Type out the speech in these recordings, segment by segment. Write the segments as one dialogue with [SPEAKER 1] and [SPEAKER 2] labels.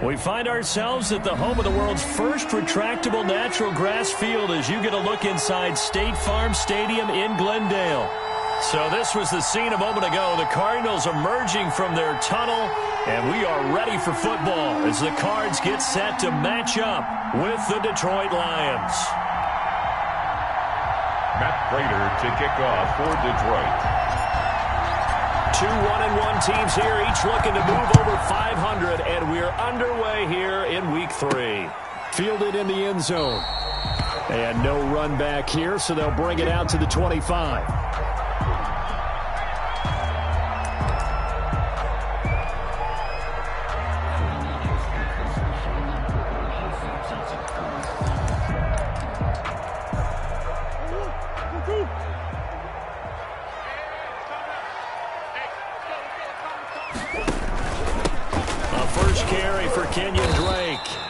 [SPEAKER 1] We find ourselves at the home of the world's first retractable natural grass field as you get a look inside State Farm Stadium in Glendale. So this was the scene a moment ago. The Cardinals emerging from their tunnel, and we are ready for football as the Cards get set to match up with the Detroit Lions.
[SPEAKER 2] Matt Prater to kick off for Detroit.
[SPEAKER 1] Two 1-1 teams here, each looking to move over 500, and we're underway here in Week 3. Fielded in the end zone. And no run back here, so they'll bring it out to the 25.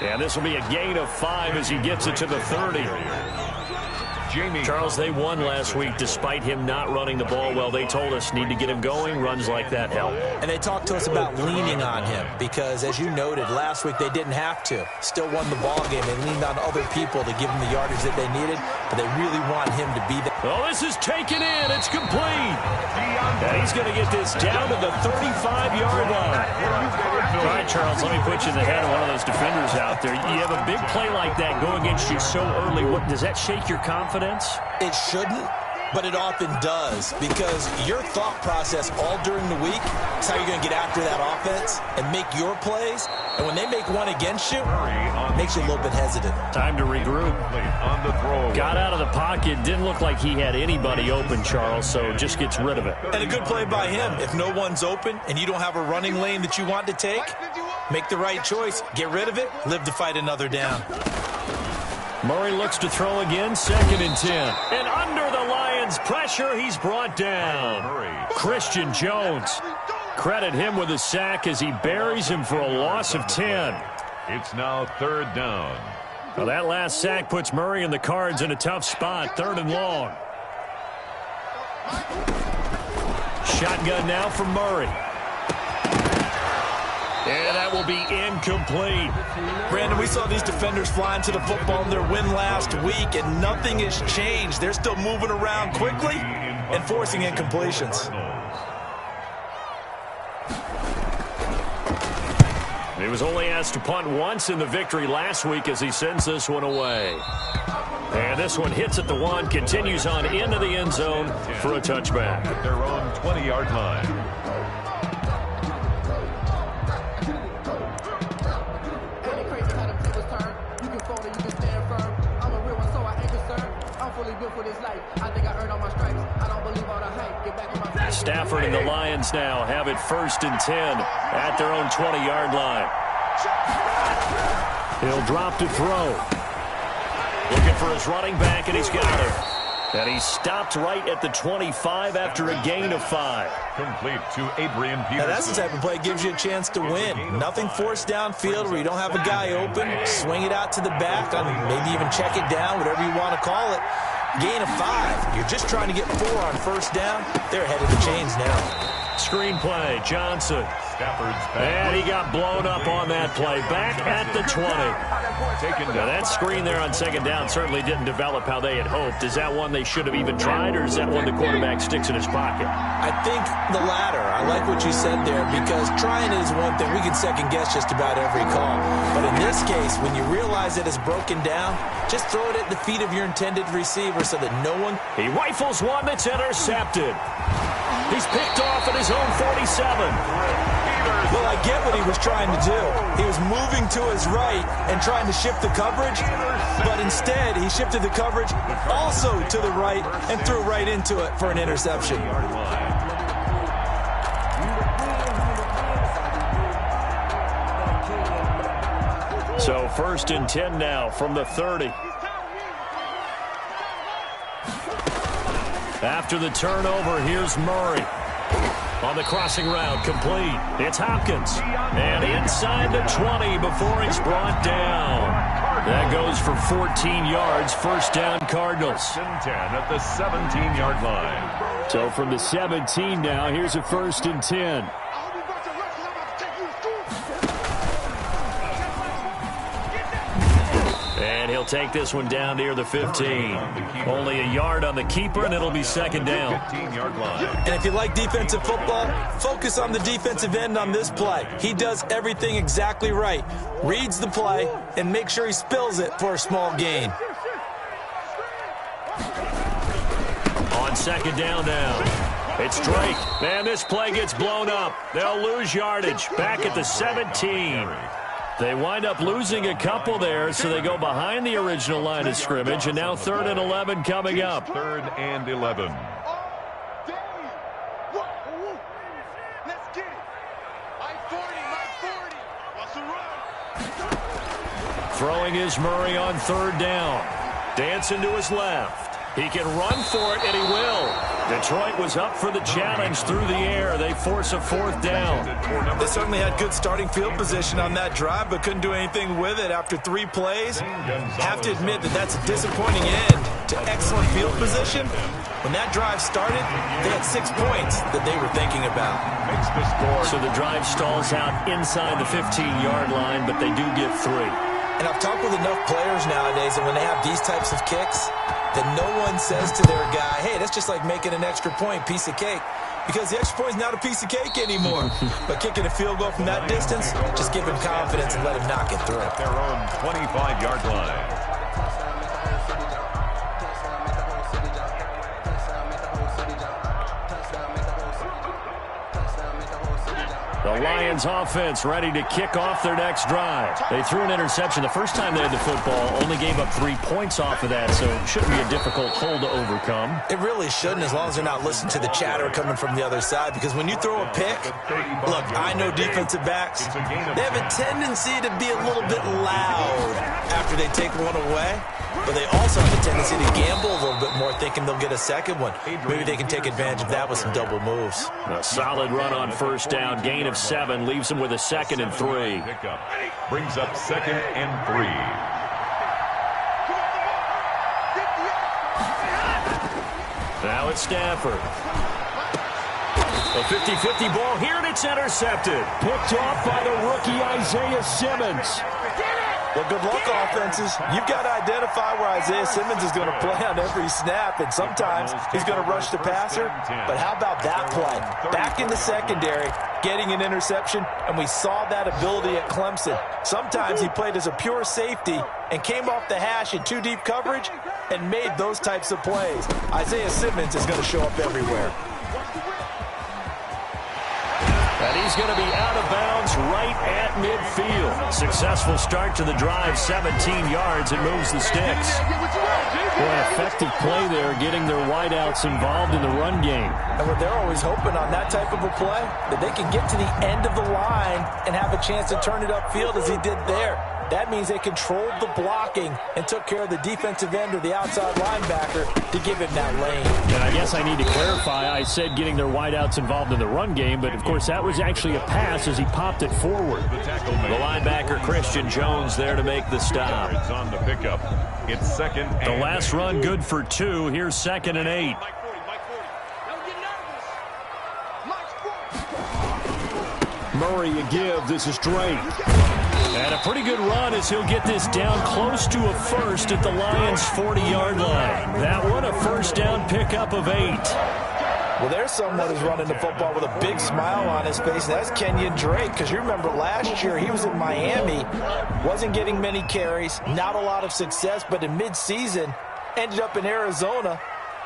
[SPEAKER 1] And this will be a gain of 5 as he gets it to the 30. Charles, they won last week despite him not running the ball well. They told us need to get him going. Runs like that help.
[SPEAKER 3] And they talked to us about leaning on him because, as you noted, last week they didn't have to. Still won the ball game. They leaned on other people to give them the yardage that they needed, but they really want him to be there.
[SPEAKER 1] Oh, this is taken in. It's complete. And he's going to get this down to the 35-yard line. All right, Charles, let me put you in the head of one of those defenders out there. You have a big play like that go against you so early. Does that shake your confidence?
[SPEAKER 3] It shouldn't, but it often does because your thought process all during the week is how you're going to get after that offense and make your plays. And when they make one against you, it makes you a little bit hesitant.
[SPEAKER 1] Time to regroup. Got out of the pocket. Didn't look like he had anybody open, Charles, so just gets rid of it.
[SPEAKER 3] And a good play by him. If no one's open and you don't have a running lane that you want to take, make the right choice. Get rid of it. Live to fight another down.
[SPEAKER 1] Murray looks to throw again, 2nd and 10. And under the Lions' pressure, he's brought down. Christian Jones. Credit him with a sack as he buries him for a loss of 10.
[SPEAKER 2] It's now 3rd down.
[SPEAKER 1] Well, that last sack puts Murray and the Cards in a tough spot, 3rd and long. Shotgun now for Murray. And that will be incomplete.
[SPEAKER 3] Brandon, we saw these defenders flying to the football in their win last week, and nothing has changed. They're still moving around quickly and forcing incompletions.
[SPEAKER 1] He was only asked to punt once in the victory last week as he sends this one away. And this one hits at the 1, continues on into the end zone for a touchback.
[SPEAKER 2] At their own 20-yard line.
[SPEAKER 1] Stafford and the Lions now have it 1st and 10 at their own 20-yard line. He'll drop to throw. Looking for his running back, and he's got it. And he's stopped right at the 25 after a gain of 5.
[SPEAKER 2] Complete to Adrian Peterson.
[SPEAKER 3] Now that's the type of play that gives you a chance to win. Nothing forced downfield where you don't have a guy open. Swing it out to the back, maybe even check it down, whatever you want to call it. Gain of 5. You're just trying to get 4 on 1st down. They're ahead of the chains now.
[SPEAKER 1] Screen play, Johnson. And he got blown up on that play. Back at the 20. Now that screen there on 2nd down certainly didn't develop how they had hoped. Is that one they should have even tried, or is that one the quarterback sticks in his pocket?
[SPEAKER 3] I think the latter. I like what you said there because trying it is one thing. We can second guess just about every call. But in this case, when you realize it is broken down, just throw it at the feet of your intended receiver so that no one...
[SPEAKER 1] He rifles one that's intercepted. He's picked off at his own 47.
[SPEAKER 3] Well, I get what he was trying to do. He was moving to his right and trying to shift the coverage, but instead he shifted the coverage also to the right and threw right into it for an interception.
[SPEAKER 1] So 1st and 10 now from the 30. After the turnover, here's Murray. On the crossing route, complete. It's Hopkins. And inside the 20 before he's brought down. That goes for 14 yards. 1st down, Cardinals.
[SPEAKER 2] 10 at the 17-yard line.
[SPEAKER 1] So from the 17 now, here's a 1st and 10. He'll take this one down near the 15. Only a yard on the keeper, and it'll be second down.
[SPEAKER 2] 15-yard line.
[SPEAKER 3] And if you like defensive football, focus on the defensive end on this play. He does everything exactly right. Reads the play and makes sure he spills it for a small gain.
[SPEAKER 1] On second down now. It's Drake. Man, this play gets blown up. They'll lose yardage. Back at the 17. They wind up losing a couple there, so they go behind the original line of scrimmage, and now 3rd and 11 coming up.
[SPEAKER 2] 3rd and 11.
[SPEAKER 1] Throwing is Murray on 3rd down. Dancing to his left. He can run for it, and he will. Detroit was up for the challenge through the air. They force a 4th down.
[SPEAKER 3] They certainly had good starting field position on that drive, but couldn't do anything with it after 3 plays. Have to admit that that's a disappointing end to excellent field position. When that drive started, they had 6 points that they were thinking about.
[SPEAKER 2] Makes the score.
[SPEAKER 1] So the drive stalls out inside the 15-yard line, but they do get 3.
[SPEAKER 3] And I've talked with enough players nowadays that when they have these types of kicks, that no one says to their guy, hey, that's just like making an extra point, piece of cake. Because the extra point is not a piece of cake anymore. But kicking a field goal from that distance, just give him confidence and let him knock it through.
[SPEAKER 2] Their own 25-yard line.
[SPEAKER 1] The Lions offense ready to kick off their next drive. They threw an interception the first time they had the football, only gave up 3 points off of that, so it shouldn't be a difficult hole to overcome.
[SPEAKER 3] It really shouldn't, as long as they're not listening to the chatter coming from the other side, because when you throw a pick, look, I know defensive backs, they have a tendency to be a little bit loud after they take one away, but they also have a tendency to gamble a little bit more, thinking they'll get a second one. Maybe they can take advantage of that with some double moves.
[SPEAKER 1] A solid run on 1st down, gain of 7, leaves them with a 2nd and 3.
[SPEAKER 2] Brings up 2nd and 3.
[SPEAKER 1] Now it's Stafford. A 50-50 ball here, and it's intercepted. Picked off by the rookie Isaiah Simmons.
[SPEAKER 3] Well, good luck, offenses. You've got to identify where Isaiah Simmons is going to play on every snap, and sometimes he's going to rush the passer. But how about that play? Back in the secondary, getting an interception, and we saw that ability at Clemson. Sometimes he played as a pure safety and came off the hash in 2 deep coverage and made those types of plays. Isaiah Simmons is going to show up everywhere.
[SPEAKER 1] And he's going to be out of bounds right at midfield. Successful start to the drive, 17 yards. It moves the sticks. Boy, an effective play there, getting their wideouts involved in the run game.
[SPEAKER 3] And what they're always hoping on that type of a play, that they can get to the end of the line and have a chance to turn it upfield as he did there. That means they controlled the blocking and took care of the defensive end or the outside linebacker to give him that lane.
[SPEAKER 1] And I guess I need to clarify, I said getting their wideouts involved in the run game, but of course that was actually a pass as he popped it forward. The linebacker Christian Jones there to make the stop.
[SPEAKER 2] It's on the pickup. It's 2nd and
[SPEAKER 1] the last run good for 2. Here's 2nd and 8. Murray a give. This is Drake. And a pretty good run as he'll get this down close to a first at the Lions' 40-yard line. That one, a 1st down pickup of 8.
[SPEAKER 3] Well, there's someone who's running the football with a big smile on his face. That's Kenyon Drake, because you remember last year he was in Miami, wasn't getting many carries, not a lot of success, but in midseason ended up in Arizona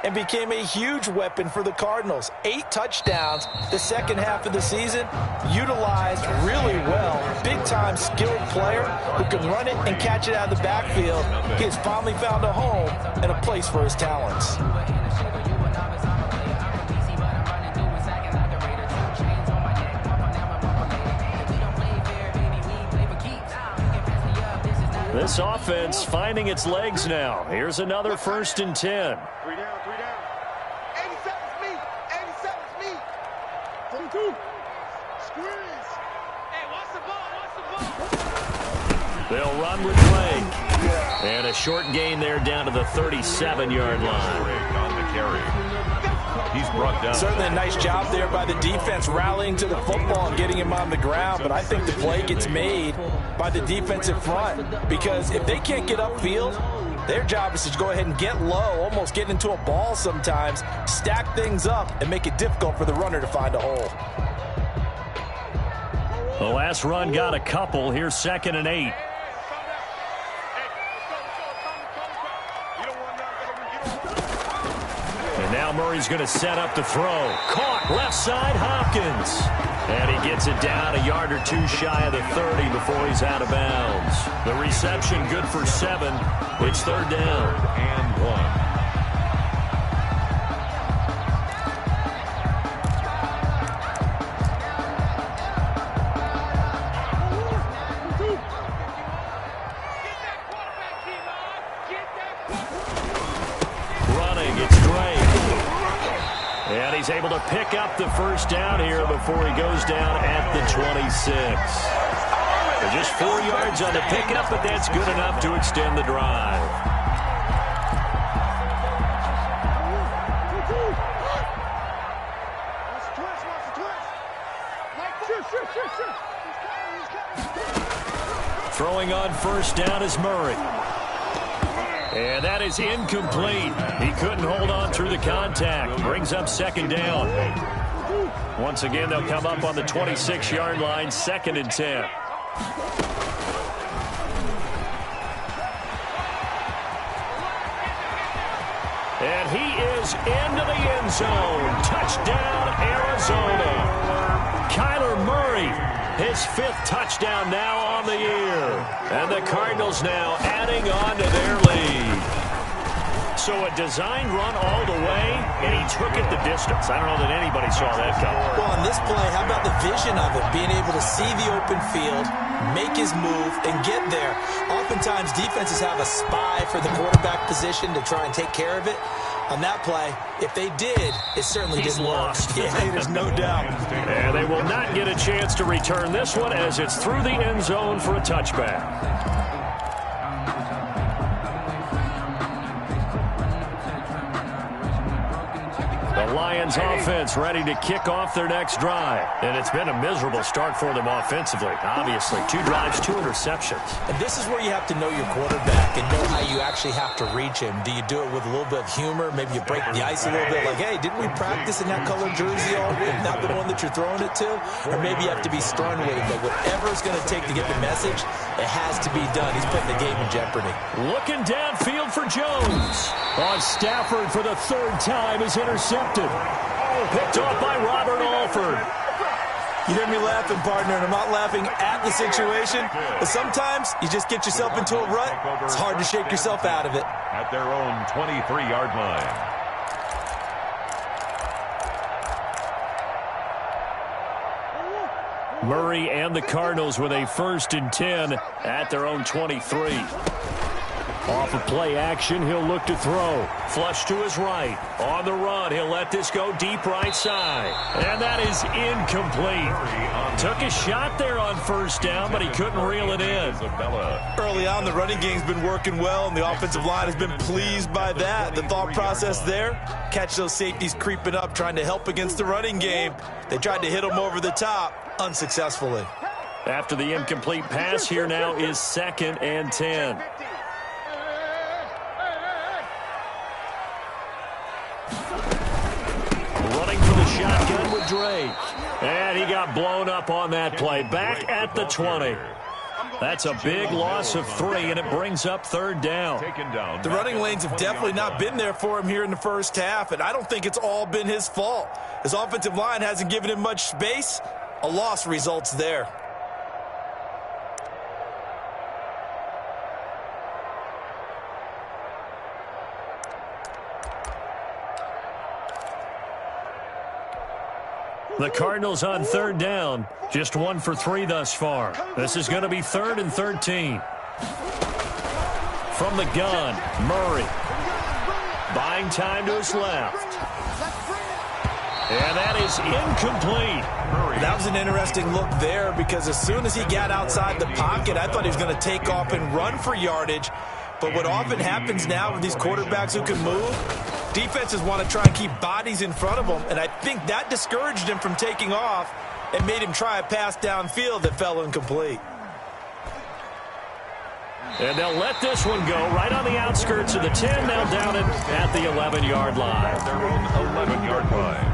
[SPEAKER 3] and became a huge weapon for the Cardinals. 8 touchdowns the second half of the season, utilized really well. Big-time skilled player who can run it and catch it out of the backfield. He has finally found a home and a place for his talents.
[SPEAKER 1] This offense finding its legs now. Here's another 1st and 10.
[SPEAKER 4] 3 down. 87's me. 87's me. 22. Squeeze. Hey, watch the ball.
[SPEAKER 1] They'll run with Drake. And a short gain there down to the 37-yard line.
[SPEAKER 2] on the carry. He's brought down.
[SPEAKER 3] Certainly a nice job there by the defense rallying to the football and getting him on the ground, but I think the play gets made by the defensive front because if they can't get upfield, their job is to go ahead and get low, almost get into a ball sometimes, stack things up, and make it difficult for the runner to find a hole.
[SPEAKER 1] The last run got a couple. Here's 2nd and 8. And now Murray's going to set up the throw. Caught left side, Hopkins. And he gets it down a yard or two shy of the 30 before he's out of bounds. The reception good for 7. It's 3rd down.
[SPEAKER 2] And 1.
[SPEAKER 1] He's able to pick up the first down here before he goes down at the 26. They're just 4 yards on the pickup, but that's good enough to extend the drive. Throwing on first down is Murray. And that is incomplete. He couldn't hold on through the contact. Brings up 2nd down. Once again, they'll come up on the 26-yard line, 2nd and 10. And he is into the end zone. Touchdown, Arizona. Kyler Murray, his 5th touchdown now on the year. And the Cardinals now adding on to their lead. So a designed run all the way, and he took it the distance. I don't know that anybody saw that coming.
[SPEAKER 3] Well, on this play, how about the vision of it? Being able to see the open field, make his move, and get there. Oftentimes, defenses have a spy for the quarterback position to try and take care of it. On that play, if they did, it certainly didn't work. Yeah, there's no doubt.
[SPEAKER 1] And they will not get a chance to return this one as it's through the end zone for a touchback. The Lions offense ready to kick off their next drive. And it's been a miserable start for them offensively. Obviously, 2 drives, 2 interceptions.
[SPEAKER 3] And this is where you have to know your quarterback and know how you actually have to reach him. Do you do it with a little bit of humor? Maybe you break the ice a little bit like, hey, didn't we practice in that colored jersey all week? Not the one that you're throwing it to? Or maybe you have to be stern with him. But whatever it's going to take to get the message, it has to be done. He's putting the game in jeopardy.
[SPEAKER 1] Looking downfield for Jones. On Stafford for the 3rd time is intercepted. Picked off by Robert Alford.
[SPEAKER 3] You hear me laughing, partner, and I'm not laughing at the situation, but sometimes you just get yourself into a rut. It's hard to shake yourself out of it.
[SPEAKER 2] At their own 23-yard line.
[SPEAKER 1] Murray and the Cardinals with a 1st and 10 at their own 23. Off of play action, he'll look to throw. Flush to his right. On the run, he'll let this go deep right side. And that is incomplete. Took a shot there on first down, but he couldn't reel it in.
[SPEAKER 3] Early on, the running game's been working well, and the offensive line has been pleased by that. The thought process there, catch those safeties creeping up, trying to help against the running game. They tried to hit them over the top, unsuccessfully.
[SPEAKER 1] After the incomplete pass, here now is 2nd and 10. Running for the shotgun with Drake. And he got blown up on that play. Back at the 20. That's a big loss of 3, and it brings up 3rd down.
[SPEAKER 3] The running lanes have definitely not been there for him here in the first half, and I don't think it's all been his fault. His offensive line hasn't given him much space. A loss results there.
[SPEAKER 1] The Cardinals on 3rd down. Just 1 for 3 thus far. This is going to be 3rd and 13. From the gun, Murray. Buying time to his left. And that is incomplete.
[SPEAKER 3] That was an interesting look there because as soon as he got outside the pocket, I thought he was going to take off and run for yardage. But what often happens now with these quarterbacks who can move, Defenses want to try and keep bodies in front of him, and I think that discouraged him from taking off and made him try a pass downfield that fell incomplete.
[SPEAKER 1] And they'll let this one go right on the outskirts of the 10. They'll down it at the 11-yard line.
[SPEAKER 2] Their own 11-yard line.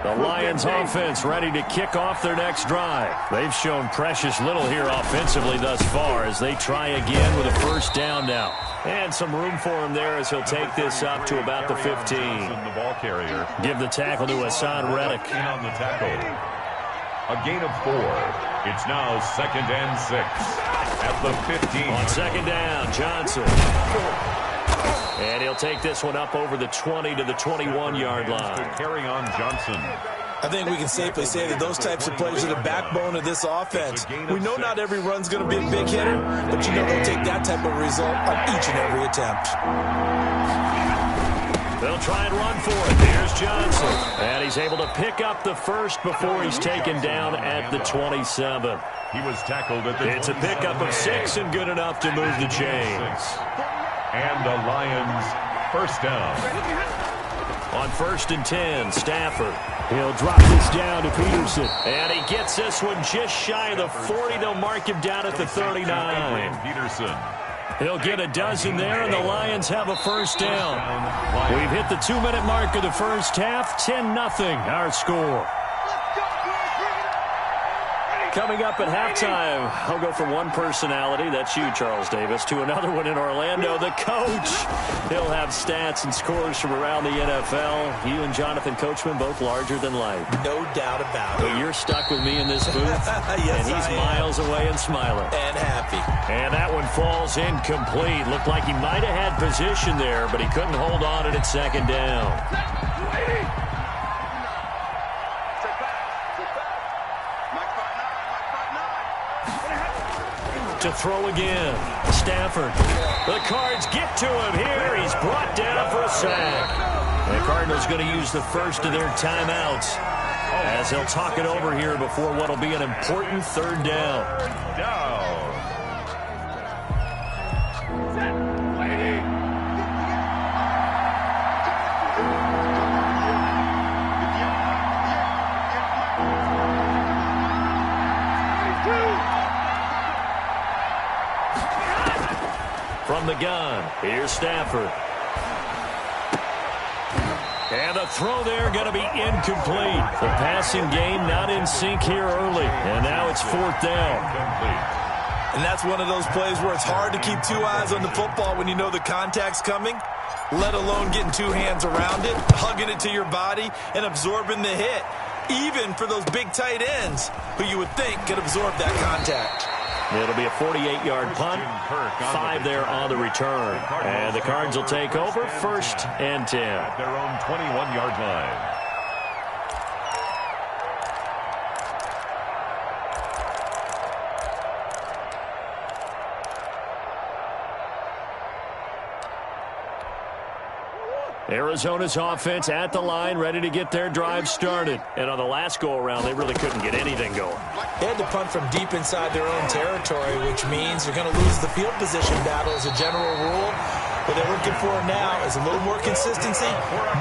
[SPEAKER 1] The Lions offense ready to kick off their next drive. They've shown precious little here offensively thus far as they try again with a first down now. And some room for him there as he'll take this up to about the 15.
[SPEAKER 2] The ball carrier.
[SPEAKER 1] Give the tackle to Hassan Reddick.
[SPEAKER 2] On the tackle. A gain of 4. It's now 2nd and 6 at the 15.
[SPEAKER 1] On second down, Johnson. And he'll take this one up over the 20 to the 21-yard line.
[SPEAKER 2] Carry on Johnson.
[SPEAKER 3] I think we can safely say that those types of plays are the backbone of this offense. We know not every run's going to be a big hitter, but you know they'll take that type of result on each and every attempt.
[SPEAKER 1] They'll try and run for it. Here's Johnson. And he's able to pick up the first before he's taken down at the 27.
[SPEAKER 2] He was tackled at the
[SPEAKER 1] It's a pickup of 6 and good enough to move the chains.
[SPEAKER 2] And the Lions first down.
[SPEAKER 1] On 1st and 10, Stafford. He'll drop this down to Peterson. And he gets this one just shy of the 40. They'll mark him down at the 39.
[SPEAKER 2] Peterson.
[SPEAKER 1] He'll get a dozen there, and the Lions have a first down. We've hit the 2-minute mark of the first half. 10-0 our score. Coming up at halftime, I'll go from one personality, that's you, Charles Davis, to another one in Orlando, the coach. He'll have stats and scores from around the NFL. You and Jonathan Coachman, both larger than life.
[SPEAKER 3] No doubt about it.
[SPEAKER 1] But you're stuck with me in this booth,
[SPEAKER 3] yes,
[SPEAKER 1] and he's miles away and smiling.
[SPEAKER 3] And happy.
[SPEAKER 1] And that one falls incomplete. Looked like he might have had position there, but he couldn't hold on it at second down. To throw again. Stafford. The Cards get to him here. He's brought down for a sack. The Cardinals going to use the first of their timeouts as they'll talk it over here before what will be an important third down. From the gun, here's Stafford. And the throw there going to be incomplete. The passing game not in sync here early. And now it's 4th down.
[SPEAKER 3] And that's one of those plays where it's hard to keep 2 eyes on the football when you know the contact's coming, let alone getting 2 hands around it, hugging it to your body, and absorbing the hit. Even for those big tight ends who you would think could absorb that contact.
[SPEAKER 1] It'll be a 48-yard punt, 5 there on the return. And the Cards will take over 1st and 10.
[SPEAKER 2] At their own 21-yard line.
[SPEAKER 1] Arizona's offense at the line, ready to get their drive started. And on the last go-around, they really couldn't get anything going.
[SPEAKER 3] They had to punt from deep inside their own territory, which means they're going to lose the field position battle as a general rule. What they're looking for now is a little more consistency,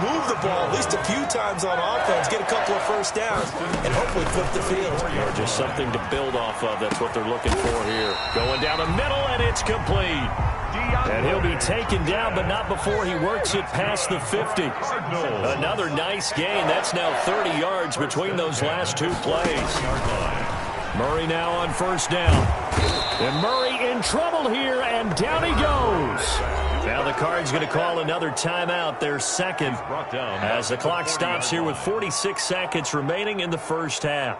[SPEAKER 3] move the ball at least a few times on offense, get a couple of first downs, and hopefully flip the field.
[SPEAKER 1] Or just something to build off of. That's what they're looking for here. Going down the middle, and it's complete. And he'll be taken down, but not before he works it past the 50. Another nice gain. That's now 30 yards between those last 2 plays. Murray now on first down. And Murray in trouble here, and down he goes. Now the Cards going to call another timeout, their second, as the clock stops here with 46 seconds remaining in the first half.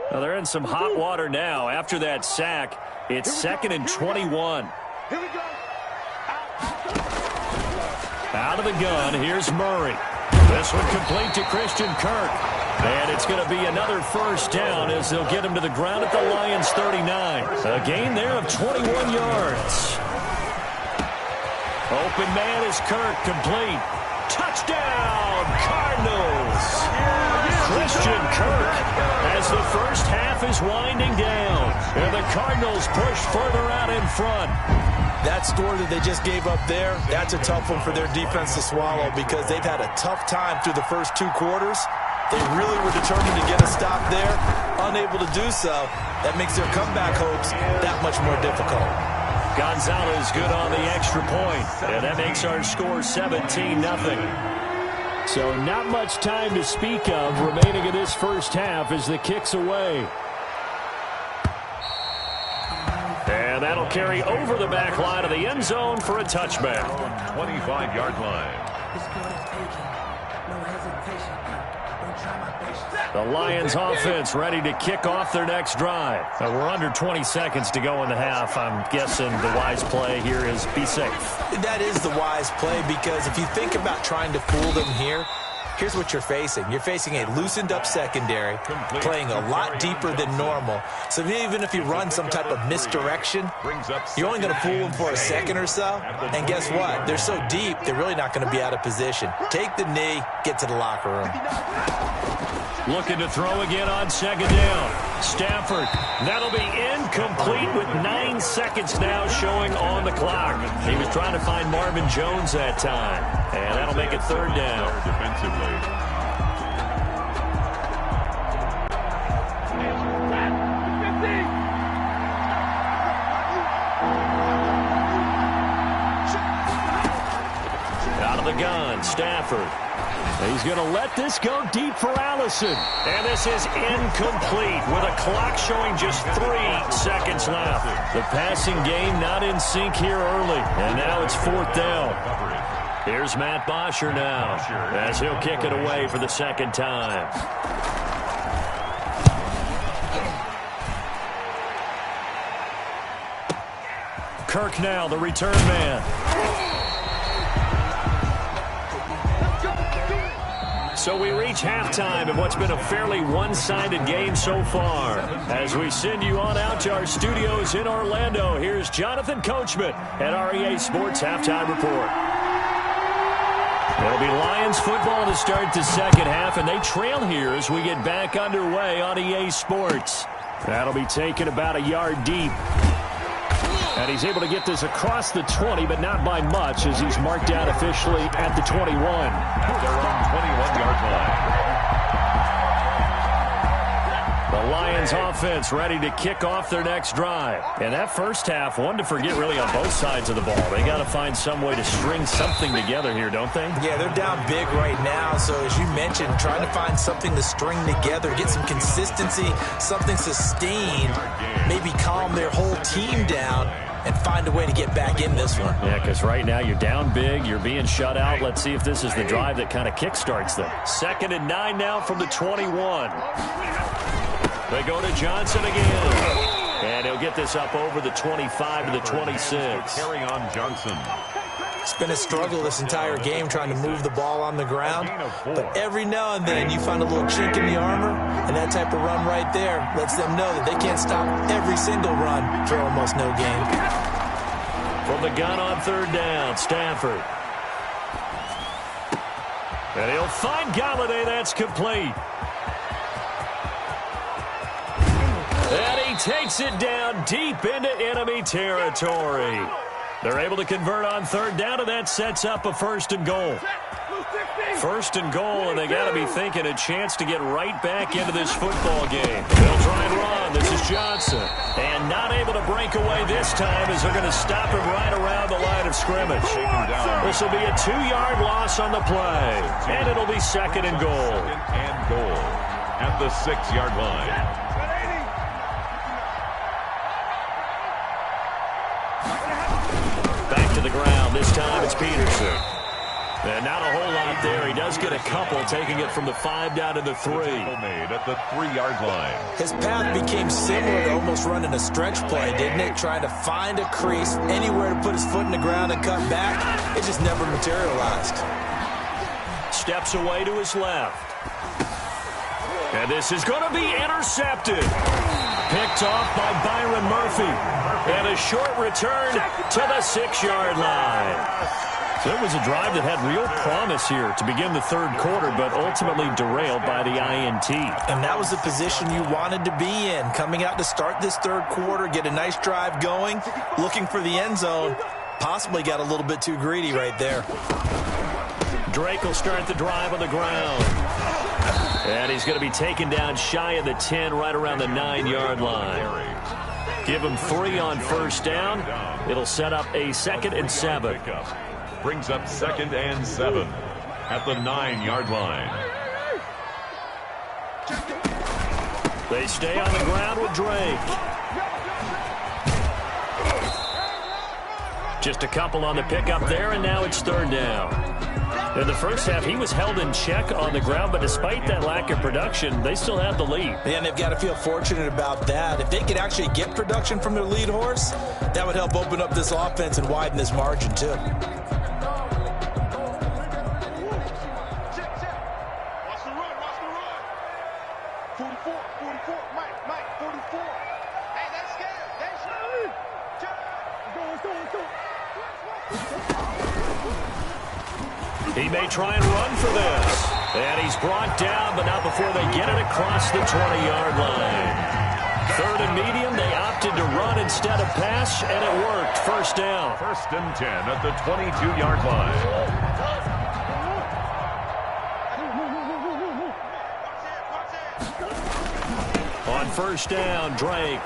[SPEAKER 1] Well, they're in some hot water now. After that sack, it's 2nd and 21.
[SPEAKER 4] Here we go.
[SPEAKER 1] Out of the gun, here's Murray. This one complete to Christian Kirk. And it's going to be another first down as they'll get him to the ground at the Lions' 39. A gain there of 21 yards. Open man is Kirk, complete. Touchdown, Cardinals. Christian Kirk as the first half is winding down. And the Cardinals push further out in front.
[SPEAKER 3] That score that they just gave up there, that's a tough one for their defense to swallow because they've had a tough time through the first 2 quarters. They really were determined to get a stop there, unable to do so. That makes their comeback hopes that much more difficult.
[SPEAKER 1] Gonzalez good on the extra point, and that makes our score 17-0. So not much time to speak of remaining in this first half as the kick's away. And that'll carry over the back line of the end zone for a touchback.
[SPEAKER 2] 25-yard line.
[SPEAKER 1] The Lions offense ready to kick off their next drive. We're under 20 seconds to go in the half. I'm guessing the wise play here is be safe.
[SPEAKER 3] That is the wise play because if you think about trying to fool them here, here's what you're facing. You're facing a loosened-up secondary, playing a lot deeper than normal. So even if you run some type of misdirection, you're only going to fool them for a second or so. And guess what? They're so deep, they're really not going to be out of position. Take the knee, get to the locker room.
[SPEAKER 1] Looking to throw again on second down. Stafford. That'll be incomplete with 9 seconds now showing on the clock. He was trying to find Marvin Jones that time. And that'll make it third down.
[SPEAKER 2] Defensively.
[SPEAKER 1] Out of the gun, Stafford. He's going to let this go deep for Allison. And this is incomplete with a clock showing just 3 seconds left. The passing game not in sync here early. And now it's 4th down. Here's Matt Bosher now as he'll kick it away for the second time. Kirk now, the return man. So we reach halftime in what's been a fairly one-sided game so far. As we send you on out to our studios in Orlando, here's Jonathan Coachman at REA Sports Halftime Report. It'll be Lions football to start the second half, and they trail here as we get back underway on EA Sports. That'll be taken about a yard deep. And he's able to get this across the 20, but not by much as he's marked out officially at the 21.
[SPEAKER 2] At their own 21-yard line.
[SPEAKER 1] The Lions offense ready to kick off their next drive. And that first half, one to forget really on both sides of the ball. They got to find some way to string something together here, don't they?
[SPEAKER 3] Yeah, they're down big right now. So as you mentioned, trying to find something to string together, get some consistency, something sustained, maybe calm their whole team down and find a way to get back in this one.
[SPEAKER 1] Yeah, because right now you're down big, you're being shut out. Let's see if this is the drive that kind of kickstarts them. 2nd and 9 now from the 21. They go to Johnson again. And he'll get this up over the 25 to the 26.
[SPEAKER 2] Carry on Johnson.
[SPEAKER 3] It's been a struggle this entire game trying to move the ball on the ground. But every now and then you find a little chink in the armor, and that type of run right there lets them know that they can't stop every single run for almost no gain.
[SPEAKER 1] From the gun on 3rd down, Stafford. And he'll find Galladay. That's complete. And he takes it down deep into enemy territory. They're able to convert on 3rd down, and that sets up a 1st and goal. 1st and goal, and they got to be thinking a chance to get right back into this football game. They'll try and run. This is Johnson. And not able to break away this time as they're going to stop him right around the line of scrimmage. This will be a 2-yard loss on the play. And it'll be 2nd and goal.
[SPEAKER 2] 2nd and goal at the 6-yard line.
[SPEAKER 1] Back to the ground. This time it's Peterson. And not a whole lot there. He does get a couple, taking it from the 5 down to the 3.
[SPEAKER 2] Made at the 3-yard line.
[SPEAKER 3] His path became similar to almost running a stretch play, didn't it? Trying to find a crease, anywhere to put his foot in the ground and cut back. It just never materialized.
[SPEAKER 1] Steps away to his left. And this is going to be intercepted. Picked off by Byron Murphy. And a short return to the 6-yard line. So it was a drive that had real promise here to begin the third quarter, but ultimately derailed by the INT.
[SPEAKER 3] And that was the position you wanted to be in. Coming out to start this third quarter, get a nice drive going, looking for the end zone. Possibly got a little bit too greedy right there.
[SPEAKER 1] Drake will start the drive on the ground. And he's going to be taken down shy of the 10, right around the 9-yard line. Give him 3 on first down. It'll set up a 2nd and 7.
[SPEAKER 2] Brings up 2nd and 7 at the 9-yard line.
[SPEAKER 1] They stay on the ground with Drake. Just a couple on the pickup there, and now it's 3rd down. In the first half, he was held in check on the ground, but despite that lack of production, they still have the lead.
[SPEAKER 3] And they've got to feel fortunate about that. If they could actually get production from their lead horse, that would help open up this offense and widen this margin, too.
[SPEAKER 1] He may try and run for this. And he's brought down, but not before they get it across the 20-yard line. 3rd and medium, they opted to run instead of pass, and it worked. 1st down.
[SPEAKER 2] 1st and 10 at the 22-yard line.
[SPEAKER 1] On 1st down, Drake.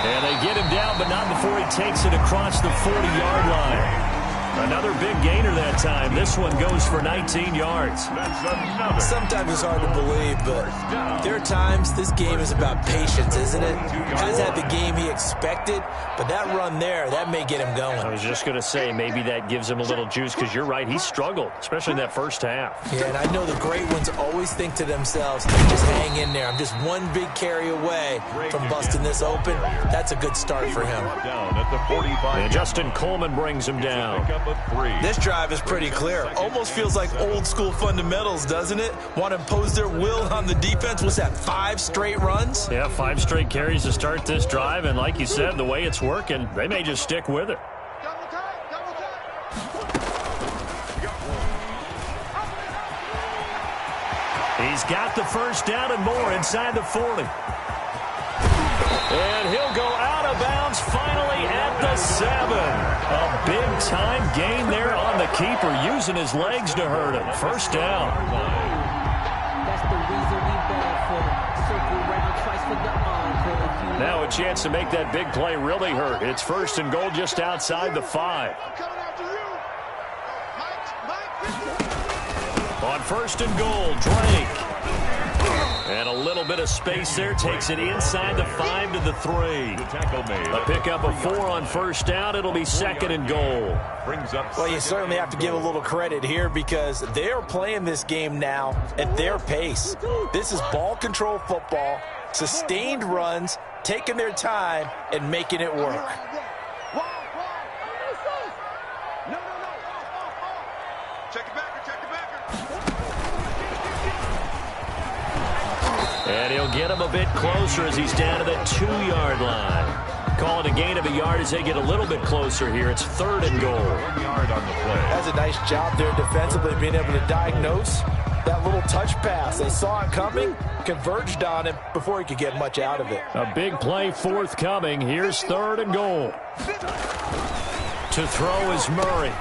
[SPEAKER 1] And they get him down, but not before he takes it across the 40-yard line. Another big gainer that time. This one goes for 19 yards.
[SPEAKER 3] Sometimes it's hard to believe, but there are times this game is about patience, isn't it? Has had the game he expected, but that run there, that may get him going.
[SPEAKER 1] I was just going to say, maybe that gives him a little juice, because you're right, he struggled, especially in that first half.
[SPEAKER 3] Yeah, and I know the great ones always think to themselves, just hang in there. I'm just one big carry away from busting this open. That's a good start for him.
[SPEAKER 2] Down at the 45.
[SPEAKER 1] And Justin Coleman brings him down.
[SPEAKER 3] This drive is pretty clear. Almost feels like old school fundamentals, doesn't it? Want to impose their will on the defense. What's that, 5 straight runs?
[SPEAKER 1] Yeah, 5 straight carries to start this drive, and like you said, the way it's working, they may just stick with it. He's got the first down and more inside the 40. And he'll go out of bounds finally at the 7. A big-time gain there on the keeper, using his legs to hurt him. 1st down.
[SPEAKER 5] That's the reason we ball for circle right twice for the encore.
[SPEAKER 1] Now a chance to make that big play really hurt. It's 1st and goal just outside the 5. On 1st and goal, Drake. And a little bit of space there, takes it inside the 5 to the 3. A pickup of 4 on 1st down. It'll be 2nd and goal.
[SPEAKER 3] Well, you certainly have to give a little credit here, because they are playing this game now at their pace. This is ball control football, sustained runs, taking their time and making it work.
[SPEAKER 1] And he'll get him a bit closer as he's down to the 2-yard line. Call it a gain of a yard as they get a little bit closer here. It's 3rd and goal.
[SPEAKER 2] 1 yard on the play.
[SPEAKER 3] That's a nice job there defensively, being able to diagnose that little touch pass. They saw it coming, converged on him before he could get much out of it.
[SPEAKER 1] A big play forthcoming. Here's 3rd and goal. To throw is Murray.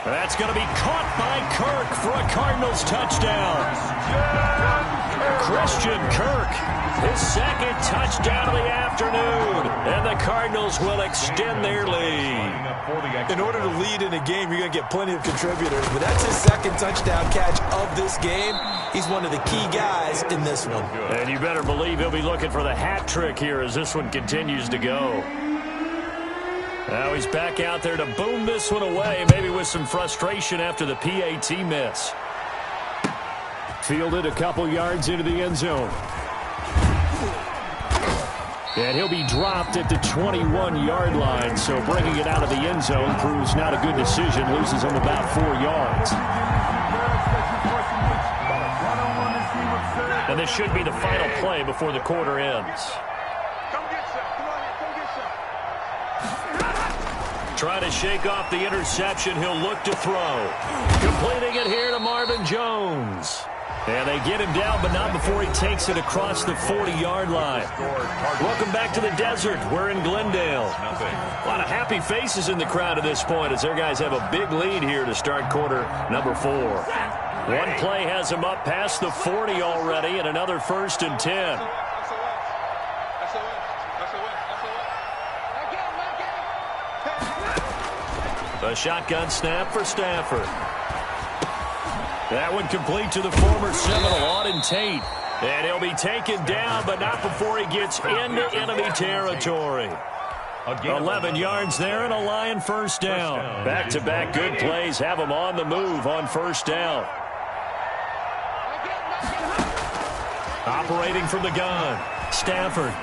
[SPEAKER 1] That's going to be caught by Kirk for a Cardinals touchdown. Christian Kirk, his 2nd touchdown of the afternoon. And the Cardinals will extend their lead.
[SPEAKER 3] In order to lead in a game, you're going to get plenty of contributors, but that's his 2nd touchdown catch of this game. He's one of the key guys in this one.
[SPEAKER 1] And you better believe he'll be looking for the hat trick here as this one continues to go. Now he's back out there to boom this one away, maybe with some frustration after the PAT miss. Fielded a couple yards into the end zone. And he'll be dropped at the 21-yard line, so bringing it out of the end zone proves not a good decision, loses him about 4 yards. And this should be the final play before the quarter ends.
[SPEAKER 4] Come get some. Come on here. Come get some.
[SPEAKER 1] Trying to shake off the interception. He'll look to throw. Completing it here to Marvin Jones. And they get him down, but not before he takes it across the 40-yard line. Welcome back to the desert. We're in Glendale. A lot of happy faces in the crowd at this point as their guys have a big lead here to start quarter number 4. One play has them up past the 40 already, and another 1st and 10. A shotgun snap for Stafford. That one complete to the former Seminole, Auden Tate. And he'll be taken down, but not before he gets into enemy territory. 11 yards there and a Lion 1st down. Back-to-back good plays have him on the move on 1st down. Operating from the gun, Stafford.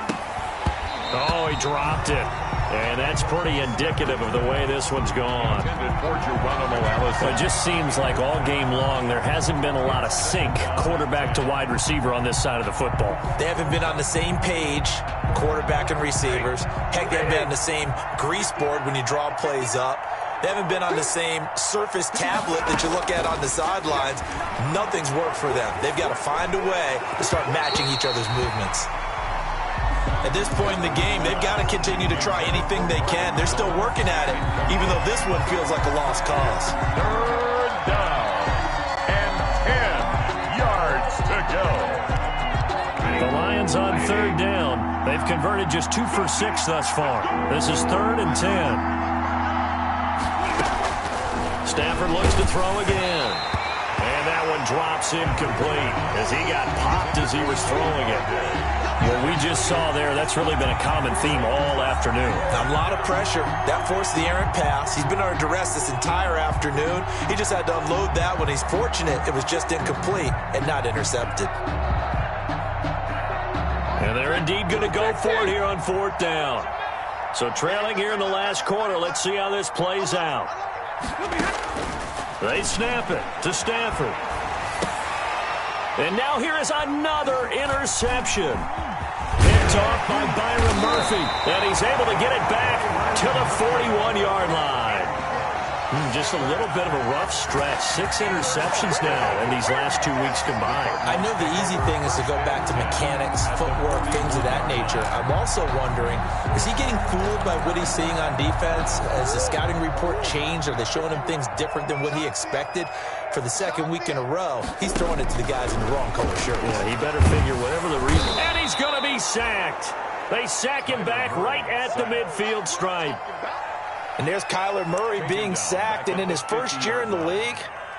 [SPEAKER 1] Oh, he dropped it. And that's pretty indicative of the way this one's gone. It just seems like all game long there hasn't been a lot of sync quarterback to wide receiver on this side of the football.
[SPEAKER 3] They haven't been on the same page, quarterback and receivers. Heck, they haven't been on the same grease board when you draw plays up. They haven't been on the same surface tablet that you look at on the sidelines. Nothing's worked for them. They've got to find a way to start matching each other's movements. At this point in the game, they've got to continue to try anything they can. They're still working at it, even though this one feels like a lost cause.
[SPEAKER 2] 3rd down and 10 yards to go.
[SPEAKER 1] The Lions on 3rd down. They've converted just 2 for 6 thus far. This is 3rd and 10. Stafford looks to throw again. And that one drops incomplete as he got popped as he was throwing it. What we just saw there, that's really been a common theme all afternoon.
[SPEAKER 3] A lot of pressure. That forced the errant pass. He's been under duress this entire afternoon. He just had to unload that one. He's fortunate it was just incomplete and not intercepted.
[SPEAKER 1] And they're indeed going to go for it here on 4th down. So trailing here in the last quarter, let's see how this plays out. They snap it to Stafford. And now here is another interception. Picked off by Byron Murphy. And he's able to get it back to the 41-yard line. Just a little bit of a rough stretch. 6 interceptions now in these last 2 weeks combined.
[SPEAKER 3] I know the easy thing is to go back to mechanics, footwork, things of that nature. I'm also wondering, is he getting fooled by what he's seeing on defense? Has the scouting report changed? Are they showing him things different than what he expected? For the 2nd week in a row, he's throwing it to the guys in the wrong color shirts.
[SPEAKER 1] Yeah, he better figure whatever the reason. And he's going to be sacked. They sack him back right at the midfield stripe.
[SPEAKER 3] And there's Kyler Murray being sacked, and in his 1st year in the league,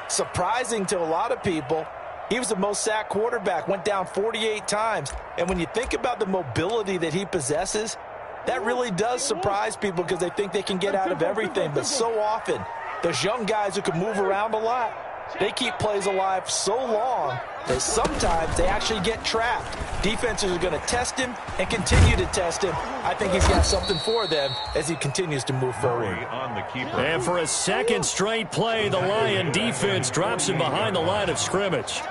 [SPEAKER 3] surprising to a lot of people, he was the most sacked quarterback, went down 48 times. And when you think about the mobility that he possesses, that really does surprise people because they think they can get out of everything. But so often, those young guys who can move around a lot, they keep plays alive so long that sometimes they actually get trapped. Defenses are going to test him and continue to test him. I think he's got something for them as he continues to move forward.
[SPEAKER 1] And for a 2nd straight play, the Lion defense drops him behind the line of scrimmage.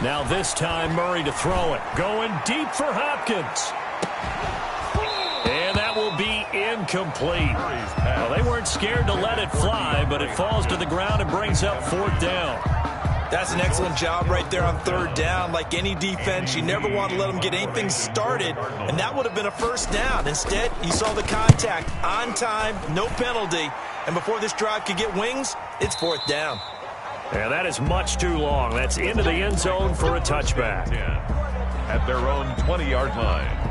[SPEAKER 1] Now this time, Murray to throw it. Going deep for Hopkins. And that will be incomplete. Well, they weren't scared to let it fly, but it falls to the ground and brings up 4th down.
[SPEAKER 3] That's an excellent job right there on 3rd down. Like any defense, you never want to let them get anything started, and that would have been a 1st down. Instead, you saw the contact on time, no penalty, and before this drive could get wings, it's 4th down.
[SPEAKER 1] Yeah, that is much too long. That's into the end zone for a touchback.
[SPEAKER 2] At their own 20-yard line.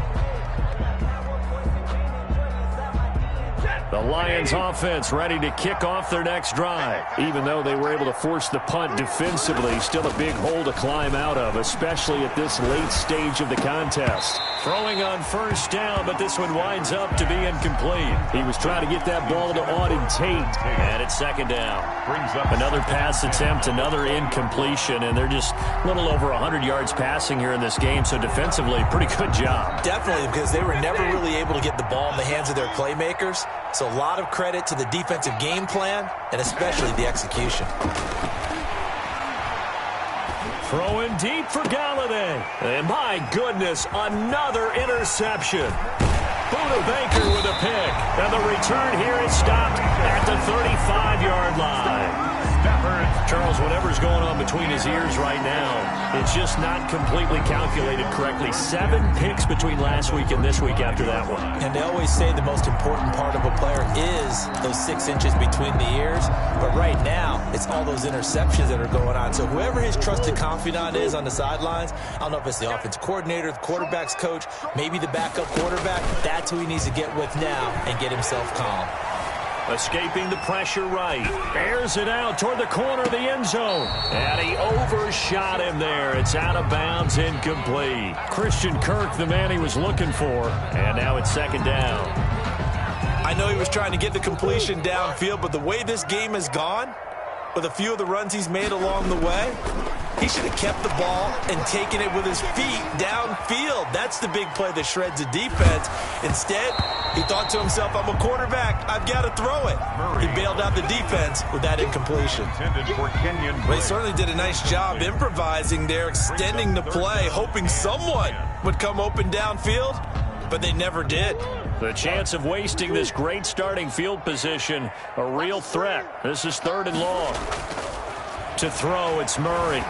[SPEAKER 1] The Lions offense ready to kick off their next drive. Even though they were able to force the punt defensively, still a big hole to climb out of, especially at this late stage of the contest. Throwing on 1st down, but this one winds up to be incomplete. He was trying to get that ball to Auden Tate. And it's 2nd down.
[SPEAKER 2] Brings up
[SPEAKER 1] another pass attempt, another incompletion, and they're just a little over 100 yards passing here in this game, so defensively, pretty good job.
[SPEAKER 3] Definitely, because they were never really able to get the ball in the hands of their playmakers. So a lot of credit to the defensive game plan and especially the execution.
[SPEAKER 1] Throwing deep for Galladay. And my goodness, another interception. Buda Baker with a pick. And the return here is stopped at the 35-yard line. Charles, whatever's going on between his ears right now, it's just not completely calculated correctly. 7 picks between last week and this week after that one.
[SPEAKER 3] And they always say the most important part of a player is those 6 inches between the ears. But right now, it's all those interceptions that are going on. So whoever his trusted confidant is on the sidelines, I don't know if it's the offensive coordinator, the quarterback's coach, maybe the backup quarterback, that's who he needs to get with now and get himself calm.
[SPEAKER 1] Escaping the pressure right. Airs it out toward the corner of the end zone. And he overshot him there. It's out of bounds, incomplete. Christian Kirk, the man he was looking for. And now it's second down.
[SPEAKER 3] I know he was trying to get the completion downfield, but the way this game has gone, with a few of the runs he's made along the way, he should have kept the ball and taken it with his feet downfield. That's the big play that shreds the defense. Instead, he thought to himself, I'm a quarterback. I've got to throw it. He bailed out the defense with that incompletion. Well, he certainly did a nice job improvising there, extending the play, hoping someone would come open downfield, but they never did.
[SPEAKER 1] The chance of wasting this great starting field position, a real threat. This is 3rd and long. To throw, it's Murray.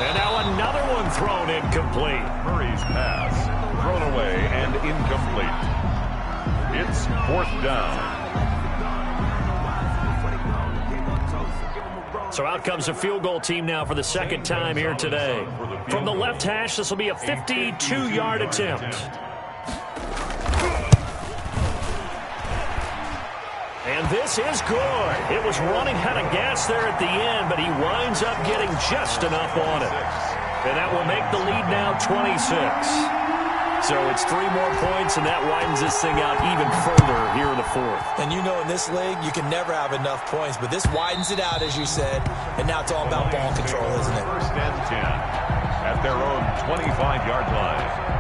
[SPEAKER 1] And now another one thrown incomplete.
[SPEAKER 2] Murray's pass thrown away and incomplete. It's 4th down.
[SPEAKER 1] So out comes a field goal team now for the 2nd time here today. From the left hash, this will be a 52-yard attempt. And this is good. It was running out of gas there at the end, but he winds up getting just enough on it. And that will make the lead now 26. So it's 3 more points, and that widens this thing out even further here in the 4th.
[SPEAKER 3] And you know in this league, you can never have enough points, but this widens it out, as you said, and now it's all about ball control, isn't it?
[SPEAKER 2] 1st and 10 at their own 25-yard line.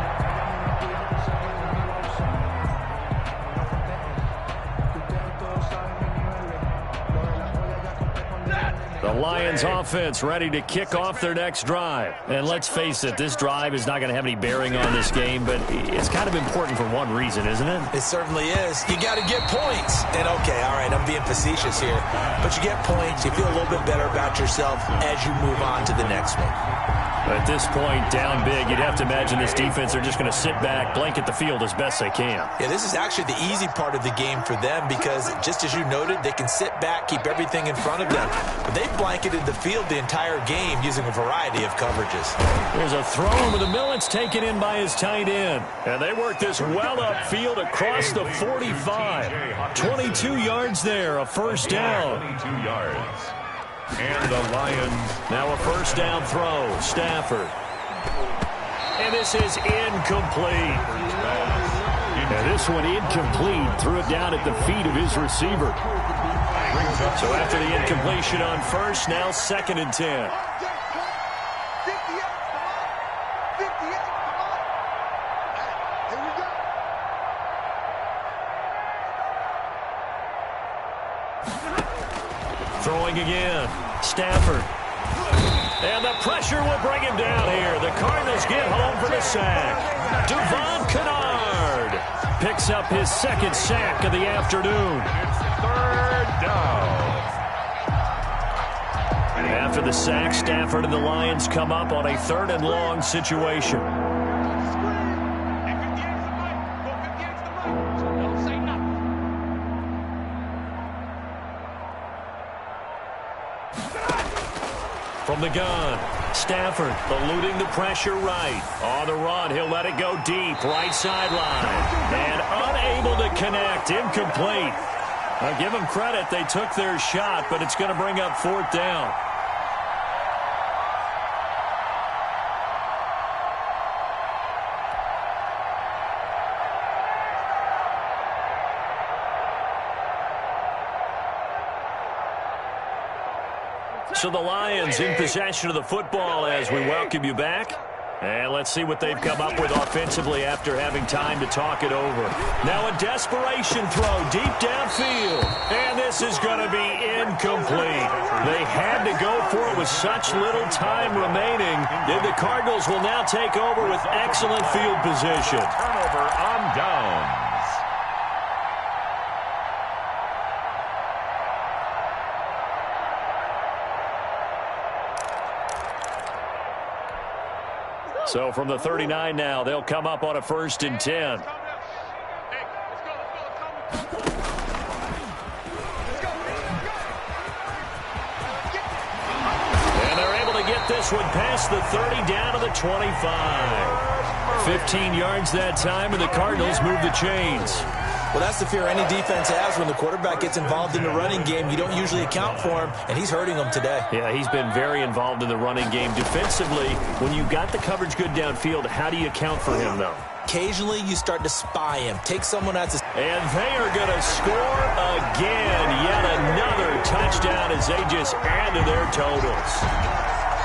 [SPEAKER 1] The Lions offense ready to kick off their next drive. And let's face it, this drive is not going to have any bearing on this game, but it's kind of important for one reason, isn't it?
[SPEAKER 3] It certainly is. You got to get points. And okay, all right, I'm being facetious here, but you get points, you feel a little bit better about yourself as you move on to the next one.
[SPEAKER 1] At this point, down big, you'd have to imagine this defense are just going to sit back, blanket the field as best they can.
[SPEAKER 3] Yeah, this is actually the easy part of the game for them because, just as you noted, they can sit back, keep everything in front of them. But they've blanketed the field the entire game using a variety of coverages.
[SPEAKER 1] There's a throw over the middle. It's taken in by his tight end. And they work this well upfield across the 45. 22 yards there, a 1st down.
[SPEAKER 2] 22 yards. And the Lions.
[SPEAKER 1] Now a 1st down throw. Stafford. And this is incomplete. And this one incomplete. Threw it down at the feet of his receiver. So after the incompletion on 1st, now 2nd and 10. Throwing again. Stafford. And the pressure will bring him down here. The Cardinals get home for the sack. Devon Kennard picks up his 2nd sack of the afternoon.
[SPEAKER 2] It's 3rd down.
[SPEAKER 1] After the sack, Stafford and the Lions come up on a 3rd and long situation. From the gun, Stafford eluding the pressure right. On the run, he'll let it go deep, right sideline. And unable to connect, incomplete. I'll give them credit, they took their shot, but it's going to bring up 4th down. So the Lions in possession of the football as we welcome you back. And let's see what they've come up with offensively after having time to talk it over. Now a desperation throw deep downfield. And this is going to be incomplete. They had to go for it with such little time remaining. And the Cardinals will now take over with excellent field position.
[SPEAKER 2] Turnover on downs.
[SPEAKER 1] So from the 39 now, they'll come up on a 1st and 10. And they're able to get this one past the 30 down to the 25. 15 yards that time, and the Cardinals move the chains.
[SPEAKER 3] Well, that's the fear any defense has when the quarterback gets involved in the running game. You don't usually account for him, and he's hurting them today.
[SPEAKER 1] Yeah, he's been very involved in the running game. Defensively, when you got the coverage good downfield, how do you account for him, though?
[SPEAKER 3] Occasionally, you start to spy him. Take someone that's...
[SPEAKER 1] And they are going to score again. Yet another touchdown as they just add to their totals.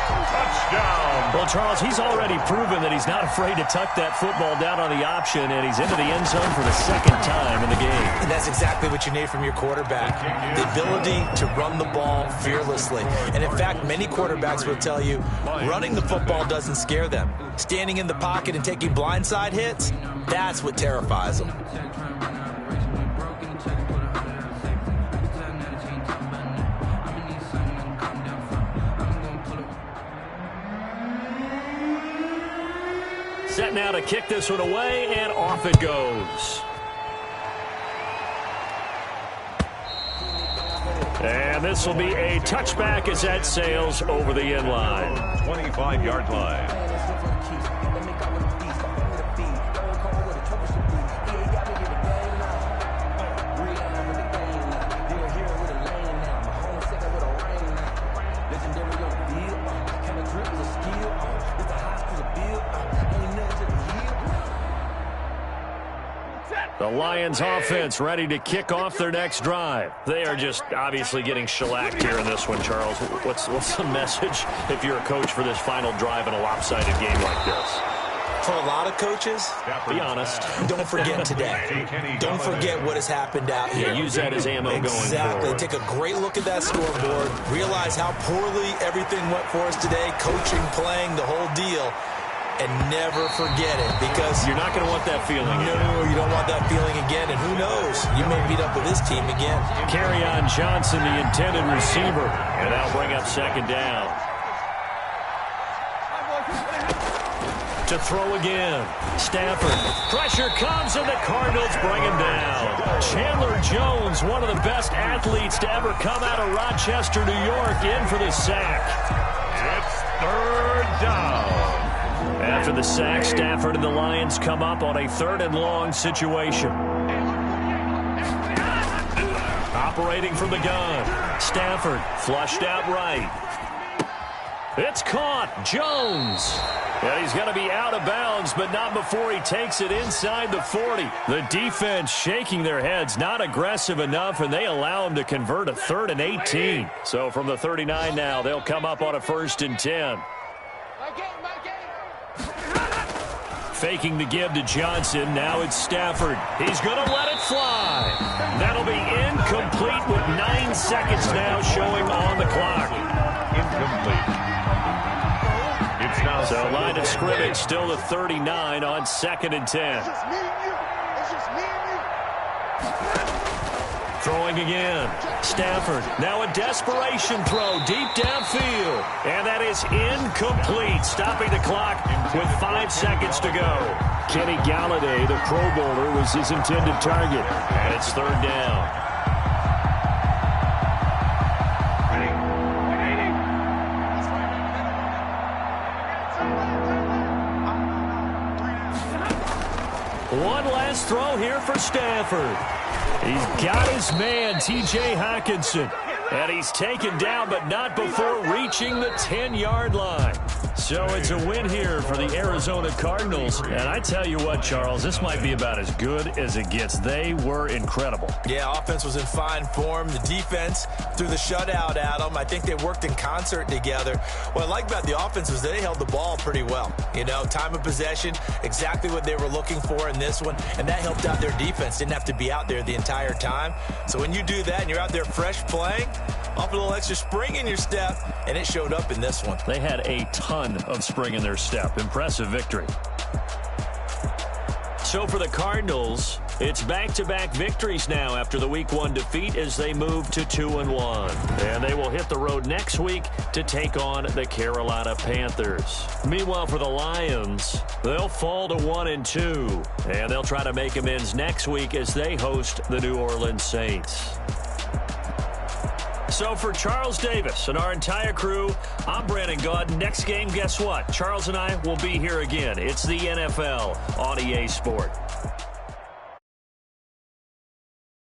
[SPEAKER 2] Touchdown.
[SPEAKER 1] Well, Charles, he's already proven that he's not afraid to tuck that football down on the option, and he's into the end zone for the 2nd time in the game.
[SPEAKER 3] And that's exactly what you need from your quarterback, the ability to run the ball fearlessly. And, in fact, many quarterbacks will tell you running the football doesn't scare them. Standing in the pocket and taking blindside hits, that's what terrifies them.
[SPEAKER 1] Set now to kick this one away, and off it goes. And this will be a touchback as that sails over the end line.
[SPEAKER 2] 25-yard line.
[SPEAKER 1] The Lions offense ready to kick off their next drive. They are just obviously getting shellacked here in this one, Charles. What's the message if you're a coach for this final drive in a lopsided game like this?
[SPEAKER 3] For a lot of coaches,
[SPEAKER 1] be honest.
[SPEAKER 3] Don't forget today. Don't forget what has happened out here.
[SPEAKER 1] Yeah, use that as ammo going forward.
[SPEAKER 3] Exactly. Take a great look at that scoreboard. Realize how poorly everything went for us today. Coaching, playing, the whole deal. And never forget it, because
[SPEAKER 1] you're not going to want that feeling again.
[SPEAKER 3] No, you don't want that feeling again, and who knows? You may meet up with this team again.
[SPEAKER 1] Kerryon Johnson, the intended receiver, and that'll bring up 2nd down. To throw again. Stafford. Pressure comes, and the Cardinals bring him down. Chandler Jones, one of the best athletes to ever come out of Rochester, New York, in for the sack.
[SPEAKER 2] It's 3rd down.
[SPEAKER 1] After the sack, Stafford and the Lions come up on a 3rd and long situation. Operating from the gun. Stafford flushed out right. It's caught. Jones. Yeah, he's going to be out of bounds, but not before he takes it inside the 40. The defense shaking their heads, not aggressive enough, and they allow him to convert a 3rd and 18. So from the 39 now, they'll come up on a 1st and 10. Faking the give to Johnson. Now it's Stafford. He's going to let it fly. That'll be incomplete with 9 seconds now showing on the clock.
[SPEAKER 2] Incomplete. It's now
[SPEAKER 1] so line of scrimmage still the 39 on 2nd and 10. Throwing again. Stafford. Now a desperation throw deep downfield. And that is incomplete. Stopping the clock with 5 seconds to go. Kenny Galladay, the Pro Bowler, was his intended target. And it's 3rd down. One last throw here for Stafford. He's got his man, T.J. Hockenson. And he's taken down, but not before reaching the 10-yard line. So it's a win here for the Arizona Cardinals. And I tell you what, Charles, this might be about as good as it gets. They were incredible.
[SPEAKER 3] Yeah, offense was in fine form. The defense threw the shutout at them. I think they worked in concert together. What I like about the offense was they held the ball pretty well. You know, time of possession, exactly what they were looking for in this one, and that helped out their defense. Didn't have to be out there the entire time. So when you do that and you're out there fresh playing, off a little extra spring in your step, and it showed up in this one.
[SPEAKER 1] They had a ton of spring in their step. Impressive victory. So for the Cardinals, it's back-to-back victories now after the Week 1 defeat as they move to 2-1. And they will hit the road next week to take on the Carolina Panthers. Meanwhile, for the Lions, they'll fall to 1-2. And they'll try to make amends next week as they host the New Orleans Saints. So for Charles Davis and our entire crew, I'm Brandon Gaudin. Next game, guess what? Charles and I will be here again. It's the NFL on EA Sport.